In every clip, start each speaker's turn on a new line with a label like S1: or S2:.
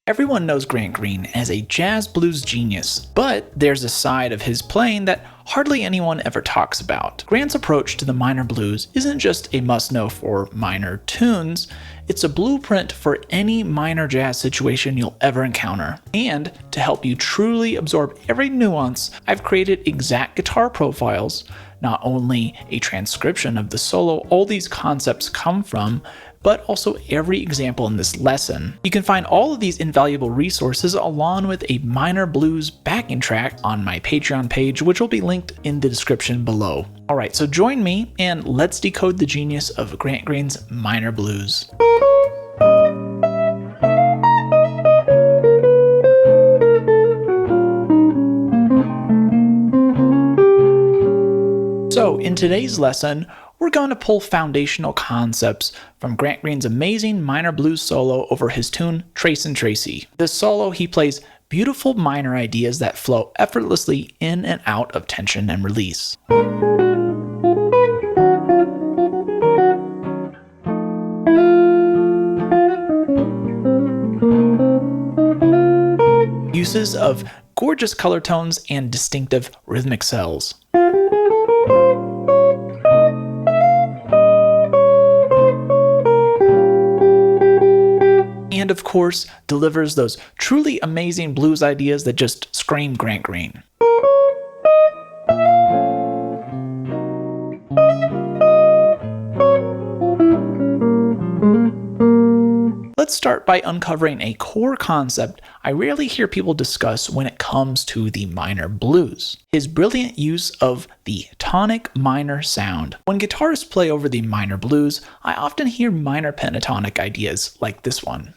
S1: Everyone knows Grant Green as a jazz blues genius, but there's a side of his playing that hardly anyone ever talks about. Grant's approach to the minor blues isn't just a must-know for minor tunes, it's a blueprint for any minor jazz situation you'll ever encounter. And to help you truly absorb every nuance, I've created exact guitar profiles, not only a transcription of the solo all these concepts come from, but also every example in this lesson. You can find all of these invaluable resources along with a minor blues backing track on my Patreon page, which will be linked in the description below. Alright, so join me and let's decode the genius of Grant Green's minor blues. So in today's lesson, we're going to pull foundational concepts from Grant Green's amazing minor blues solo over his tune Tracin Tracy. This solo, he plays beautiful minor ideas that flow effortlessly in and out of tension and release. Uses of gorgeous color tones and distinctive rhythmic cells. And of course, delivers those truly amazing blues ideas that just scream Grant Green. Let's start by uncovering a core concept I rarely hear people discuss when it comes to the minor blues: his brilliant use of the tonic minor sound. When guitarists play over the minor blues, I often hear minor pentatonic ideas like this one.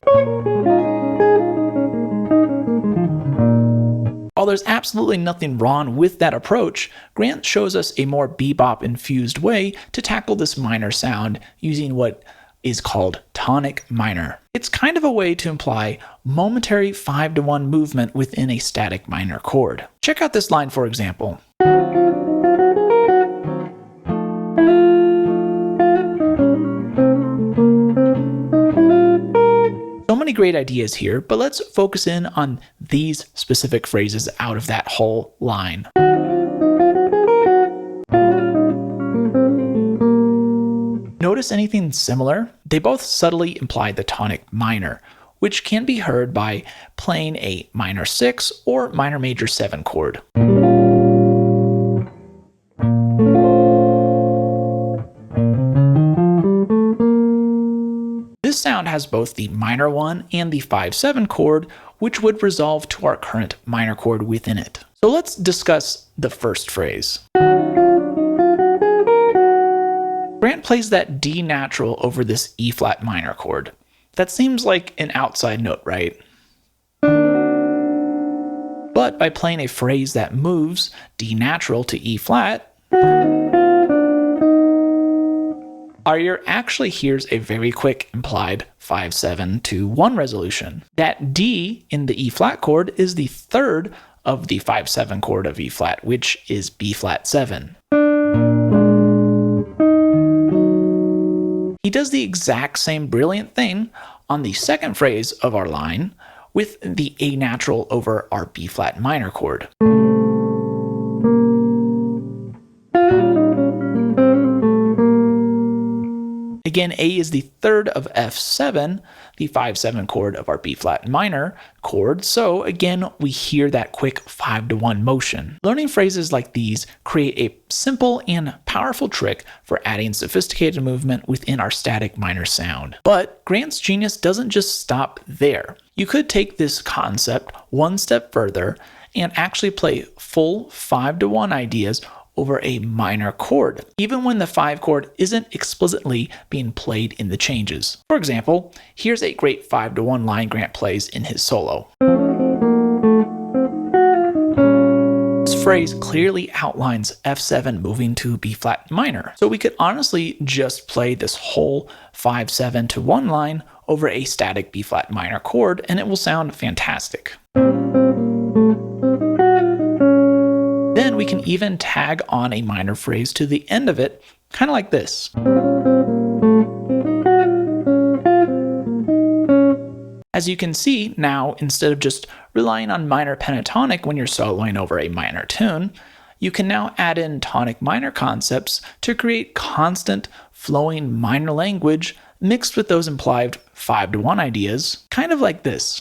S1: While there's absolutely nothing wrong with that approach, Grant shows us a more bebop-infused way to tackle this minor sound using what is called tonic minor. It's kind of a way to imply momentary 5-to-1 movement within a static minor chord. Check out this line for example. So many great ideas here, but let's focus in on these specific phrases out of that whole line. Notice anything similar? They both subtly imply the tonic minor, which can be heard by playing a minor 6 or minor major 7 chord. This sound has both the minor 1 and the 5-7 chord, which would resolve to our current minor chord within it. So let's discuss the first phrase. Grant plays that D natural over this E flat minor chord. That seems like an outside note, right? But by playing a phrase that moves D natural to E flat, our ear actually hears a very quick implied 5-7 to 1 resolution. That D in the E flat chord is the third of the 5-7 chord of E flat, which is B flat 7. He does the exact same brilliant thing on the second phrase of our line with the A natural over our B flat minor chord. Again, A is the third of F7, the 5-7 chord of our B flat minor chord, so again we hear that quick 5-to-1 motion. Learning phrases like these create a simple and powerful trick for adding sophisticated movement within our static minor sound. But Grant's genius doesn't just stop there. You could take this concept one step further and actually play full 5-to-1 ideas over a minor chord, even when the 5 chord isn't explicitly being played in the changes. For example, here's a great 5-to-1 line Grant plays in his solo. This phrase clearly outlines F7 moving to B flat minor, so we could honestly just play this whole 5-7 to 1 line over a static B flat minor chord and it will sound fantastic. Then we can even tag on a minor phrase to the end of it, kind of like this. As you can see now, instead of just relying on minor pentatonic when you're soloing over a minor tune, you can now add in tonic minor concepts to create constant, flowing minor language mixed with those implied 5-to-1 ideas, kind of like this.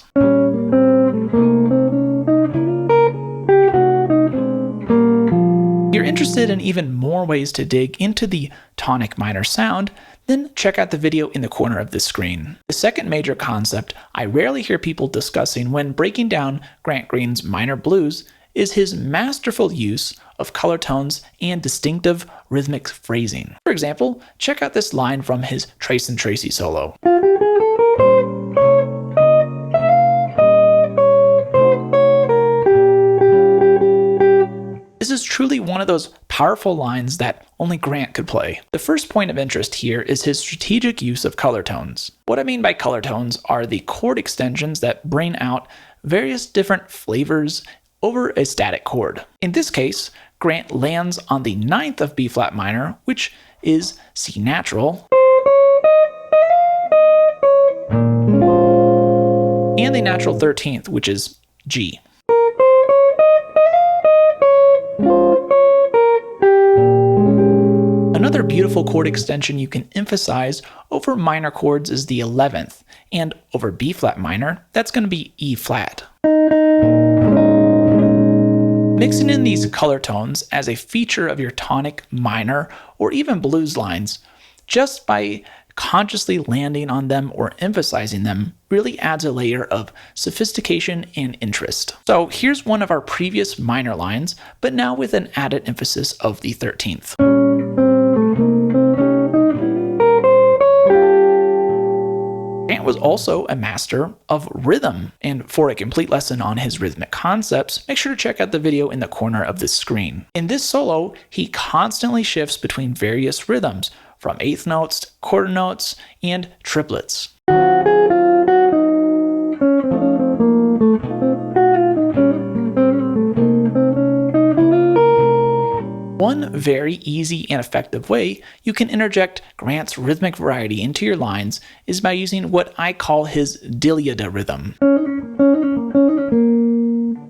S1: If you're interested in even more ways to dig into the tonic minor sound, then check out the video in the corner of this screen. The second major concept I rarely hear people discussing when breaking down Grant Green's minor blues is his masterful use of color tones and distinctive rhythmic phrasing. For example, check out this line from his Tracin Tracy solo. This is truly one of those powerful lines that only Grant could play. The first point of interest here is his strategic use of color tones. What I mean by color tones are the chord extensions that bring out various different flavors over a static chord. In this case, Grant lands on the 9th of B flat minor, which is C natural, and the natural 13th, which is G. Another beautiful chord extension you can emphasize over minor chords is the 11th, and over B flat minor, that's going to be E flat. Mixing in these color tones as a feature of your tonic minor or even blues lines, just by consciously landing on them or emphasizing them, really adds a layer of sophistication and interest. So here's one of our previous minor lines, but now with an added emphasis of the 13th. Grant was also a master of rhythm, and for a complete lesson on his rhythmic concepts, make sure to check out the video in the corner of this screen. In this solo, he constantly shifts between various rhythms, from eighth notes, quarter notes, and triplets. One very easy and effective way you can interject Grant's rhythmic variety into your lines is by using what I call his Diliada rhythm.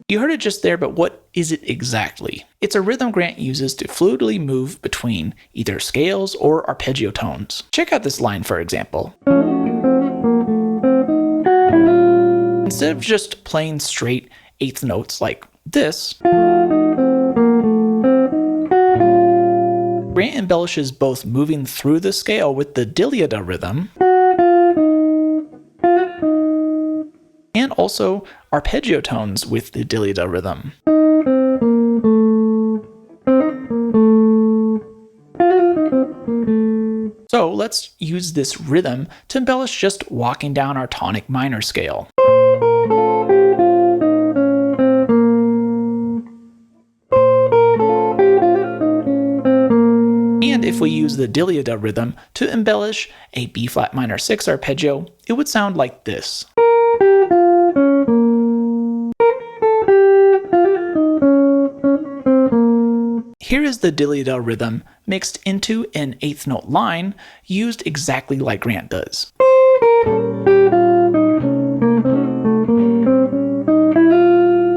S1: You heard it just there, but what is it exactly? It's a rhythm Grant uses to fluidly move between either scales or arpeggio tones. Check out this line, for example. Instead of just playing straight eighth notes like this, Grant embellishes both moving through the scale with the Diliada rhythm and also arpeggio tones with the Diliada rhythm. So let's use this rhythm to embellish just walking down our tonic minor scale. And if we use the Diliada rhythm to embellish a B flat minor 6 arpeggio, it would sound like this. Here is the Diliada rhythm mixed into an eighth note line used exactly like Grant does.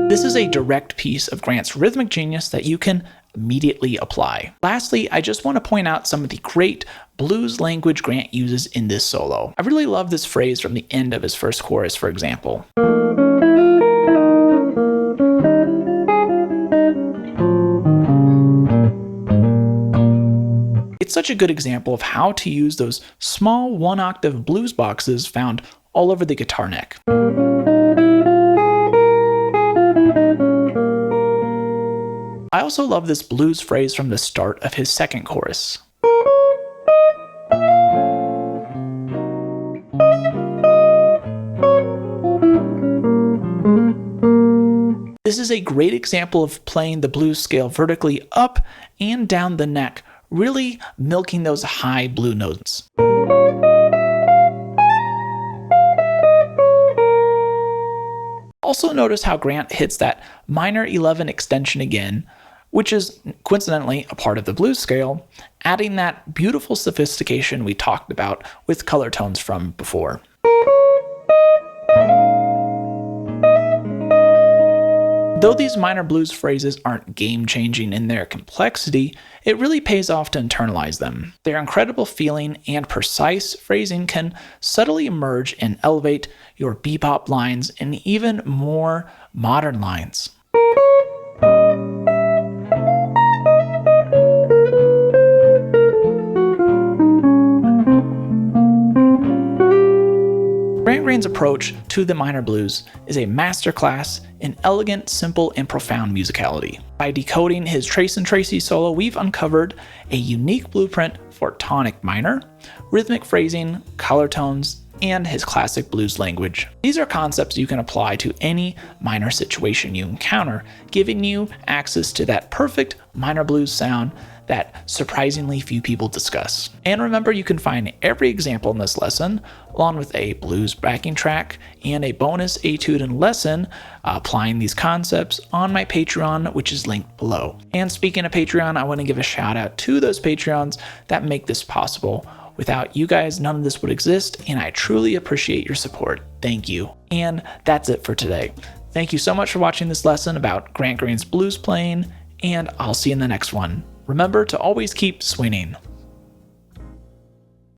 S1: This is a direct piece of Grant's rhythmic genius that you can immediately apply. Lastly, I just want to point out some of the great blues language Grant uses in this solo. I really love this phrase from the end of his first chorus, for example. It's such a good example of how to use those small one-octave blues boxes found all over the guitar neck. I also love this blues phrase from the start of his second chorus. This is a great example of playing the blues scale vertically up and down the neck, really milking those high blue notes. Also notice how Grant hits that minor 11 extension again, which is coincidentally a part of the blues scale, adding that beautiful sophistication we talked about with color tones from before. Though these minor blues phrases aren't game-changing in their complexity, it really pays off to internalize them. Their incredible feeling and precise phrasing can subtly emerge and elevate your bebop lines in even more modern lines. Grant Grain's approach to the minor blues is a masterclass in elegant, simple, and profound musicality. By decoding his Tracin Tracy solo, we've uncovered a unique blueprint for tonic minor, rhythmic phrasing, color tones, and his classic blues language. These are concepts you can apply to any minor situation you encounter, giving you access to that perfect minor blues sound that surprisingly few people discuss. And remember, you can find every example in this lesson, along with a blues backing track and a bonus etude and lesson applying these concepts on my Patreon, which is linked below. And speaking of Patreon, I want to give a shout out to those Patreons that make this possible. Without you guys, none of this would exist, and I truly appreciate your support. Thank you. And that's it for today. Thank you so much for watching this lesson about Grant Grain's blues playing, and I'll see you in the next one. Remember to always keep swinging.